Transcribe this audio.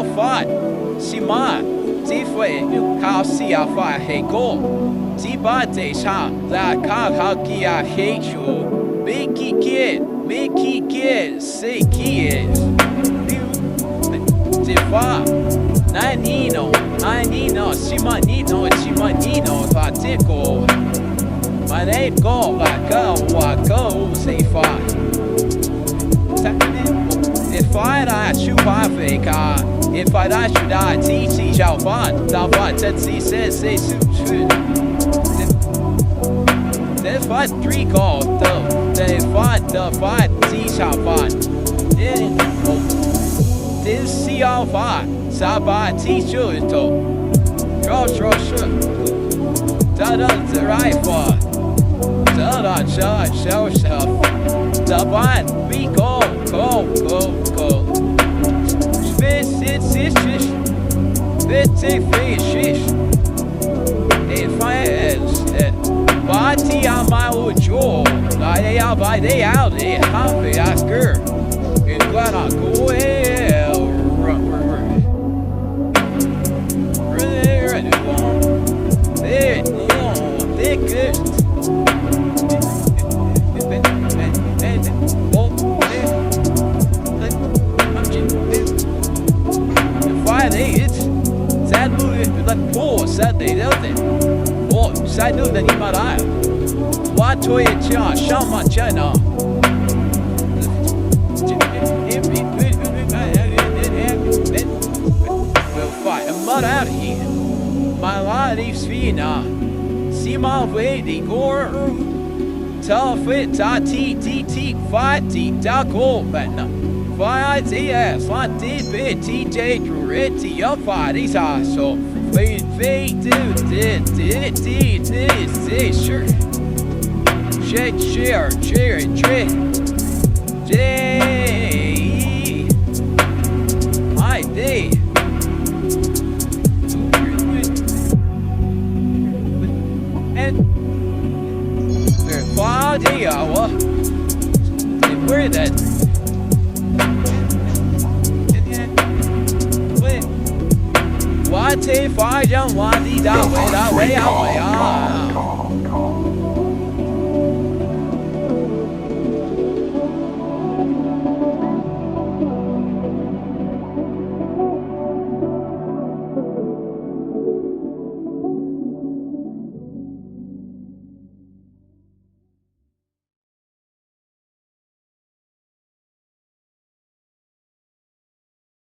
ao fat, si ma, ti foi, kao si ao fat he go, ti ba de cha, la ka how ki I hate you, make it, say ki is, ti fa, I nino, si ma nino, fa tico, my name go, like go, say fa. If I shoot my fake, if I should I teach our fun, the fun that she says, say, there's 3 calls, though, they fight, teach our fun. This see our fun, Saba teach you, though. Draw, the right fun. Show, the fun, we go. Fish. If I ask Bati on my old jaw, they out, they happy asker. It's gonna go Saturday, sai nu den Himalaya. What to it, Shama China. We'll fight a mud out of here. My life Svina. See my way, the gore. Tough it, T, fight, da go, but no. Fight, yes, what did TJ Druretti, your parties are so. Wait, did sure. Share, I did. And Friday hour. Where that? What if I don't want to die?